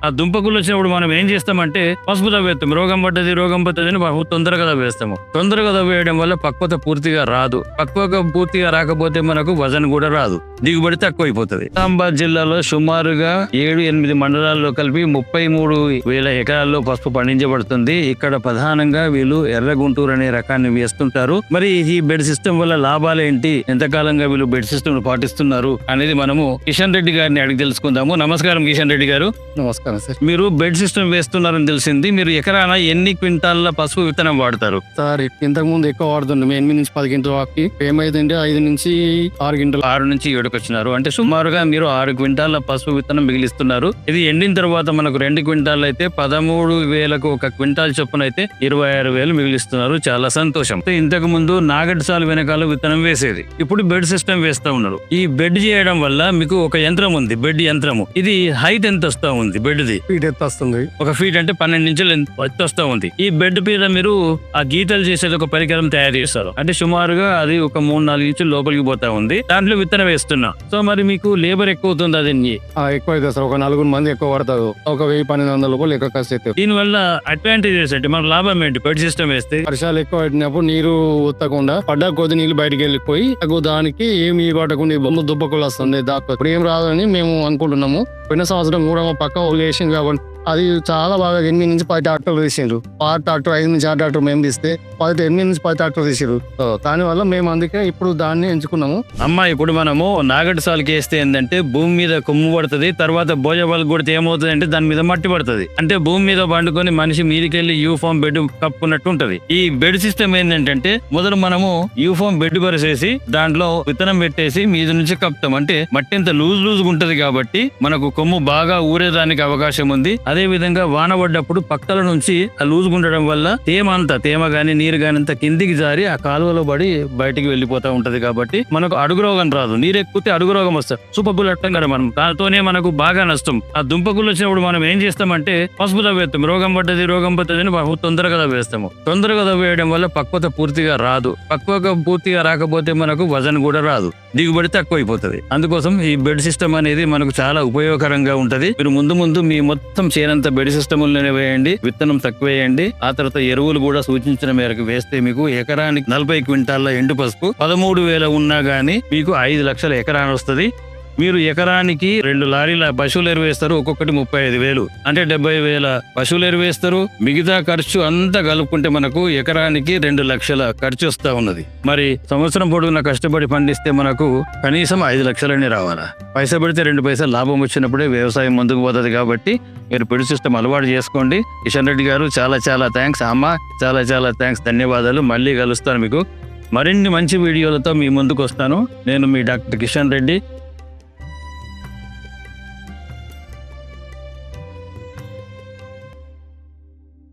ఆ దుంపకుళ్ళు వచ్చినప్పుడు మనం ఏం చేస్తామంటే పసుపు తవ్వేస్తాం. రోగం పడ్డది అని తొందరగా తవ్వేస్తాము. తొందరగా తవ్వేయడం వల్ల పక్వత పూర్తిగా రాదు. పక్వత పూర్తిగా రాకపోతే మనకు వజన్ కూడా రాదు, దిగుబడి తక్కువ అయిపోతుంది. నిజామాబాద్ జిల్లాలో సుమారుగా 7-8 మండలాల్లో కలిపి 33,000 ఎకరాల్లో పసుపు పండించబడుతుంది. ఇక్కడ ప్రధానంగా వీళ్ళు ఎర్ర గుంటూరు అనే రకాన్ని వేస్తుంటారు. మరి ఈ బెడ్ సిస్టమ్ వల్ల లాభాలేంటి, ఎంతకాలంగా వీళ్ళు బెడ్ సిస్టమ్ పాటిస్తున్నారు అనేది మనము కిషన్ రెడ్డి గారిని అడిగి తెలుసుకుందాము. నమస్కారం కిషన్ రెడ్డి గారు. నమస్కారం సార్. మీరు బెడ్ సిస్టమ్ వేస్తున్నారని తెలిసింది. మీరు ఎకరాన ఎన్ని క్వింటాల్ల పసుపు విత్తనం వాడతారు? సార్ ఇంతకు ముందు ఎక్కువ వాడుతుండే, 8 నుంచి 10 క్వింటల్ వాకి ఏమైందంటే 5 నుంచి 6 క్వింటల్ 6 నుంచి 7కి వచ్చినారు. అంటే సుమారుగా మీరు 6 క్వింటాల పసుపు విత్తనం మిగిలిస్తున్నారు. ఇది ఎండిన తర్వాత మనకు 2 క్వింటాల్ అయితే 13,000కు ఒక క్వింటాల్ చొప్పున అయితే 26,000 మిగిలిస్తున్నారు. చాలా సంతోషం. ఇంతకు ముందు నాగడ్సాల వెనకాల విత్తనం వేసేది, ఇప్పుడు బెడ్ సిస్టమ్ వేస్తా ఉన్నారు. ఈ బెడ్ చేయడం వల్ల మీకు ఒక యంత్రం ఉంది, బెడ్ యంత్రము. ఇది హైట్ ఎంత వస్తా ఉంది? బెడ్ ది ఫీట్ ఎత్తు వస్తుంది. 1 ఫీట్ అంటే 12 ఇంచులు ఎత్తు వస్తా ఉంది. ఈ బెడ్ మీద మీరు ఆ గీతలు చేసేది ఒక పరికరం తయారు చేస్తారు. అంటే సుమారుగా అది ఒక 3-4 ఇంచులు లోపలికి పోతా ఉంది. దాంట్లో విత్తనం వేస్తున్నా. సో మరి మీకు లేబర్ ఎక్కువ అవుతుంది. అది ఎక్కువ అవుతుంది సార్. ఒక 4 మంది ఎక్కువ పడతారు. ఒక 1,000-1,200 రూపాయలు ఎక్కువ ఖర్చు అవుతాయి. దీని వల్ల అడ్వాంటేజెస్ అంటే మన లాభం ఏంటి? బెడ్ సిస్టమ్ వేస్తే వర్షాలు ఎక్కువ పడినప్పుడు నీరు ఉత్తకుండా పడ్డా కొద్ది నీళ్ళు బయటకు వెళ్ళిపోయి దానికి ఏమి పడకుండా బొమ్మ దుబ్బకులు వస్తుంది. ఇప్పుడు ఏం రాదని మేము అనుకుంటున్నాము. పోయిన సంవత్సరం కూడా మా పక్క వాళ్ళు వేసింది కాబట్టి అది చాలా బాగా 8 నుంచి 10 ట్రాక్టర్లు తీసిండ్రు. 6 ట్రాక్టర్ 5 నుంచి 6 ట్రాక్టర్ మేము తీస్తే 8 నుంచి 10 ట్రాక్టర్ తీసిండ్రు. దానివల్ల మేము అందుకే ఇప్పుడు దాన్ని ఎంచుకున్నాము. ఇప్పుడు మనము నాగడ్సాలకి వేస్తే ఏంటంటే భూమి మీద కొమ్ము పడుతుంది. తర్వాత భోజపాలకు కొడితే ఏమవుతుంది అంటే దాని మీద మట్టి పడుతుంది. అంటే భూమి మీద పండుకొని మనిషి మీదికెళ్లి యూఫామ్ బెడ్ కప్పుకున్నట్టు ఉంటది. ఈ బెడ్ సిస్టమ్ ఏంటంటే మొదలు మనము యూఫామ్ బెడ్ పరిసేసి దాంట్లో విత్తనం పెట్టేసి మీద నుంచి కప్పుతాం. అంటే మట్టి ఎంత లూజ్ ఉంటది కాబట్టి మనకు కొమ్ము బాగా ఊరేదానికి అవకాశం ఉంది. అదే విధంగా వాన పడ్డప్పుడు పక్కల నుంచి ఆ లూజ్ ఉండడం వల్ల తేమ గాని నీరు గాని అంతా కిందికి జారి ఆ కాలువలో పడి బయటికి వెళ్ళిపోతా ఉంటది. కాబట్టి మనకు అడుగు రోగం రాదు. నీరు ఎక్కుతే అడుగు రోగం వస్తుంది. సూపర్బుల్ అట్టం కదా మనం. దాంతోనే మనకు బాగా నష్టం. ఆ దుంపకుళ్ళు వచ్చినప్పుడు మనం ఏం చేస్తామంటే పసుపు తవ్వేస్తాం. రోగం పడ్డది అని తొందరగా తవ్వేస్తాము. తొందరగా తవ్వేయడం వల్ల పక్వత పూర్తిగా రాదు. పక్వత పూర్తిగా రాకపోతే మనకు వజన్ కూడా రాదు, దిగుబడి తక్కువ అయిపోతుంది. అందుకోసం ఈ బెడ్ సిస్టమ్ అనేది మనకు చాలా ఉపయోగకరంగా ఉంటది. మీరు ముందు మీ మొత్తం చేనంత బెడ్ సిస్టముల్లోనే వేయండి. విత్తనం తక్కువ వేయండి. ఆ తర్వాత ఎరువులు కూడా సూచించిన మేరకు వేస్తే మీకు ఎకరానికి 40 క్వింటాల ఎండు పసుపు 13,000 ఉన్నా గానీ మీకు 5 లక్షల ఎకరాన్ని వస్తుంది. మీరు ఎకరానికి 2 లారీల పశువుల ఎరువు వేస్తారు. ఒక్కొక్కటి 35,000 అంటే 70,000 పశువుల ఎరువు వేస్తారు. మిగతా ఖర్చు అంతా కలుపుకుంటే మనకు ఎకరానికి 2 లక్షల ఖర్చు వస్తా ఉన్నది. మరి సంవత్సరం పొడుగున కష్టపడి పండిస్తే మనకు కనీసం 5 లక్షలనే రావాలా? పైసా పెడితే 2 పైసలు లాభం వచ్చినప్పుడే వ్యవసాయం ముందుకు పోతుంది. కాబట్టి మీరు బెడ్ సిస్టమ్ అలవాటు చేసుకోండి. కిషన్ రెడ్డి గారు చాలా థ్యాంక్స్. అమ్మ చాలా థ్యాంక్స్, ధన్యవాదాలు. మళ్ళీ కలుస్తాను. మీకు మరిన్ని మంచి వీడియోలతో మీ ముందుకు వస్తాను. నేను మీ డాక్టర్ కిషన్ రెడ్డి.